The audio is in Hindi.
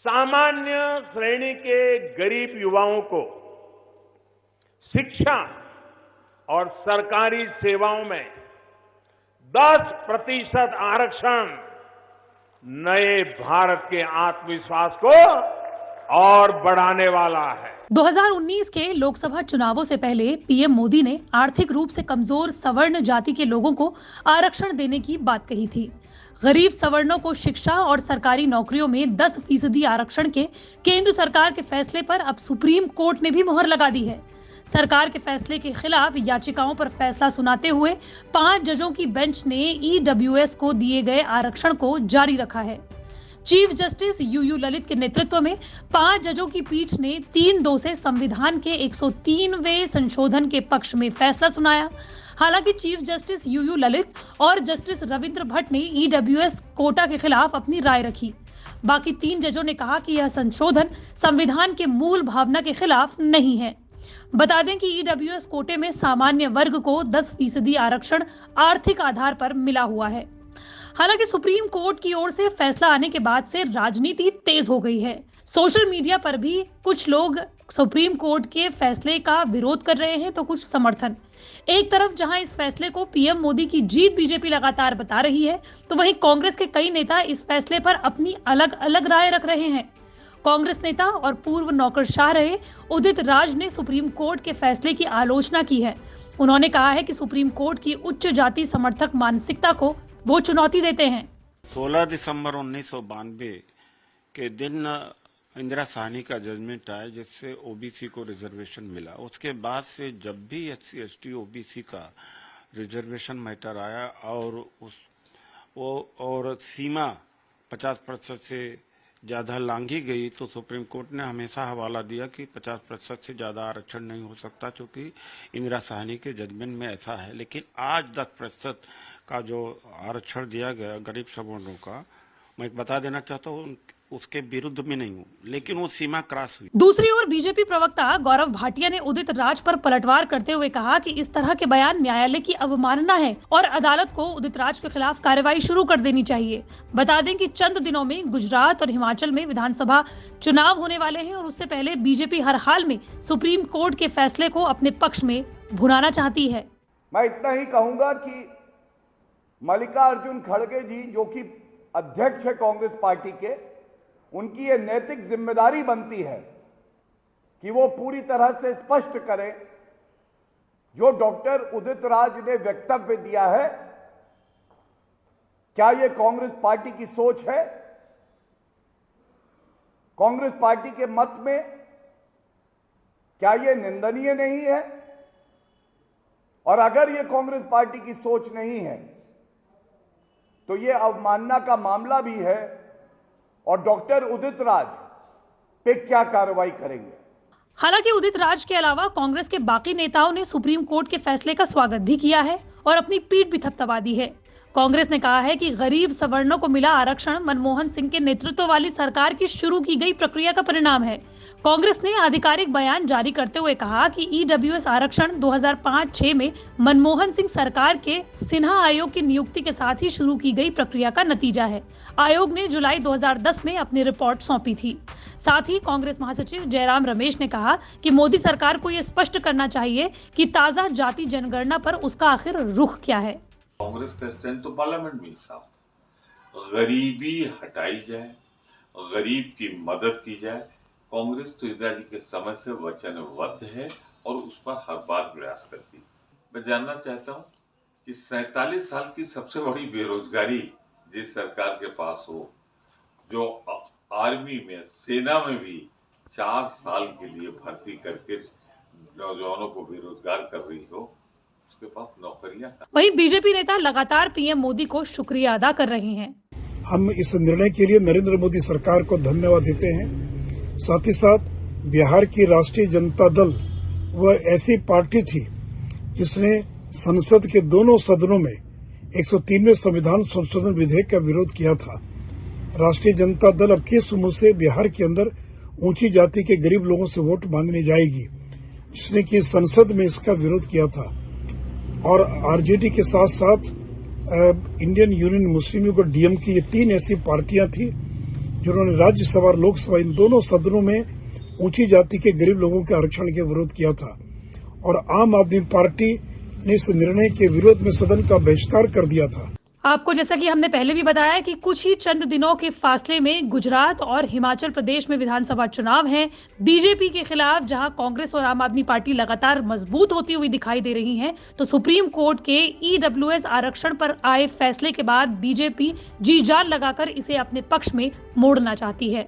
सामान्य श्रेणी के गरीब युवाओं को शिक्षा और सरकारी सेवाओं में 10% आरक्षण नए भारत के आत्मविश्वास को और बढ़ाने वाला है। 2019 के लोकसभा चुनावों से पहले पीएम मोदी ने आर्थिक रूप से कमजोर सवर्ण जाति के लोगों को आरक्षण देने की बात कही थी। गरीब सवर्णों को शिक्षा और सरकारी नौकरियों में 10% आरक्षण के केंद्र सरकार के फैसले पर अब सुप्रीम कोर्ट ने भी मुहर लगा दी है। सरकार के फैसले के खिलाफ याचिकाओं पर फैसला सुनाते हुए 5 जजों की बेंच ने ईडब्ल्यूएस को दिए गए आरक्षण को जारी रखा है। चीफ जस्टिस यूयू ललित के नेतृत्व में 5 जजों की पीठ ने 3-2 से संविधान के 103वें संशोधन के पक्ष में फैसला सुनाया। हालांकि चीफ जस्टिस यूयू ललित और जस्टिस रविंद्र भट्ट ने ईडब्ल्यूएस कोटा के खिलाफ अपनी राय रखी। बाकी 3 जजों ने कहा कि यह संशोधन संविधान के मूल भावना के खिलाफ नहीं है। बता दें कि ईडब्ल्यूएस कोटे में सामान्य वर्ग को 10% आरक्षण आर्थिक आधार पर मिला हुआ है। हालांकि सुप्रीम कोर्ट की ओर से फैसला आने के बाद से राजनीति तेज हो गई है। सोशल मीडिया पर भी कुछ लोग सुप्रीम कोर्ट के फैसले का विरोध कर रहे हैं तो कुछ समर्थन। एक तरफ जहां इस फैसले को पीएम मोदी की जीत बीजेपी लगातार बता रही है, तो वहीं कांग्रेस के कई नेता इस फैसले पर अपनी अलग अलग राय रख रहे हैं। कांग्रेस नेता और पूर्व नौकरशाह रहे उदित राज ने सुप्रीम कोर्ट के फैसले की आलोचना की है। उन्होंने कहा है कि सुप्रीम कोर्ट की उच्च जाति समर्थक मानसिकता को वो चुनौती देते हैं। 16 दिसंबर 1992 के दिन इंदिरा साहनी का जजमेंट आया जिससे ओबीसी को रिजर्वेशन मिला। उसके बाद से जब भी एससी एसटी ओबीसी का रिजर्वेशन मैटर आया और सीमा 50% से ज्यादा लांघी गई तो सुप्रीम कोर्ट ने हमेशा हवाला दिया कि 50% से ज्यादा आरक्षण नहीं हो सकता, क्योंकि इंदिरा साहनी के जजमेंट में ऐसा है। लेकिन आज 10% का जो आरक्षण दिया गया गरीब सवर्णों का, मैं बता देना चाहता हूँ उसके विरुद्ध में नहीं हूँ, लेकिन वो सीमा क्रॉस हुई। दूसरी ओर बीजेपी प्रवक्ता गौरव भाटिया ने उदित राज पर पलटवार करते हुए कहा कि इस तरह के बयान न्यायालय की अवमानना है और अदालत को उदित राज के खिलाफ कार्रवाई शुरू कर देनी चाहिए। बता दें कि चंद दिनों में गुजरात और हिमाचल में विधानसभा चुनाव होने वाले हैं और उससे पहले बीजेपी हर हाल में सुप्रीम कोर्ट के फैसले को अपने पक्ष में भुनाना चाहती है। मैं इतना ही कहूंगा कि मल्लिकार्जुन खड़गे जी जो कि अध्यक्ष है कांग्रेस पार्टी के, उनकी ये नैतिक जिम्मेदारी बनती है कि वो पूरी तरह से स्पष्ट करें जो डॉक्टर उदित राज ने वक्तव्य दिया है, क्या ये कांग्रेस पार्टी की सोच है? कांग्रेस पार्टी के मत में क्या ये निंदनीय नहीं है? और अगर ये कांग्रेस पार्टी की सोच नहीं है तो ये अवमानना का मामला भी है और डॉक्टर उदित राज पे क्या कार्रवाई करेंगे। हालांकि उदित राज के अलावा कांग्रेस के बाकी नेताओं ने सुप्रीम कोर्ट के फैसले का स्वागत भी किया है और अपनी पीठ भी थपथपा दी है। कांग्रेस ने कहा है कि गरीब सवर्णों को मिला आरक्षण मनमोहन सिंह के नेतृत्व वाली सरकार की शुरू की गई प्रक्रिया का परिणाम है। कांग्रेस ने आधिकारिक बयान जारी करते हुए कहा कि ईडब्ल्यूएस आरक्षण 2005-6 में मनमोहन सिंह सरकार के सिन्हा आयोग की नियुक्ति के साथ ही शुरू की गई प्रक्रिया का नतीजा है। आयोग ने जुलाई 2010 में अपनी रिपोर्ट सौंपी थी। साथ ही कांग्रेस महासचिव जयराम रमेश ने कहा कि मोदी सरकार को यह स्पष्ट करना चाहिए कि ताजा जाति जनगणना पर उसका आखिर रुख क्या है। कांग्रेस का स्टैंड तो पार्लियामेंट में साफ, गरीबी हटाई जाए, गरीब की मदद की जाए। कांग्रेस तो इंदिरा जी के समय से वचनबद्ध है और उस पर हर बार प्रयास करती है। मैं जानना चाहता हूं कि 47 साल की सबसे बड़ी बेरोजगारी जिस सरकार के पास हो, जो आर्मी में सेना में भी 4 साल के लिए भर्ती करके नौजवानों को बेरोजगार कर रही हो, उसके पास नौकरियां। वहीं बीजेपी नेता लगातार पीएम मोदी को शुक्रिया अदा कर रहे हैं। हम इस निर्णय के लिए नरेंद्र मोदी सरकार को धन्यवाद देते हैं। साथ ही साथ बिहार की राष्ट्रीय जनता दल वह ऐसी पार्टी थी जिसने संसद के दोनों सदनों में 103वें संविधान संशोधन विधेयक का विरोध किया था। राष्ट्रीय जनता दल अब किस मुंह से बिहार के अंदर ऊंची जाति के गरीब लोगों से वोट मांगने जाएगी, जिसने कि संसद में इसका विरोध किया था। और आरजेडी के साथ साथ इंडियन यूनियन मुस्लिम लीग और डीएमके, ये 3 ऐसी पार्टियां थी जिन्होंने राज्यसभा और लोकसभा इन दोनों सदनों में ऊंची जाति के गरीब लोगों के आरक्षण के विरोध किया था और आम आदमी पार्टी ने इस निर्णय के विरोध में सदन का बहिष्कार कर दिया था। आपको जैसा कि हमने पहले भी बताया कि कुछ ही चंद दिनों के फासले में गुजरात और हिमाचल प्रदेश में विधानसभा चुनाव हैं। बीजेपी के खिलाफ जहां कांग्रेस और आम आदमी पार्टी लगातार मजबूत होती हुई दिखाई दे रही हैं, तो सुप्रीम कोर्ट के ईडब्ल्यूएस आरक्षण पर आए फैसले के बाद बीजेपी जी जान लगाकर इसे अपने पक्ष में मोड़ना चाहती है।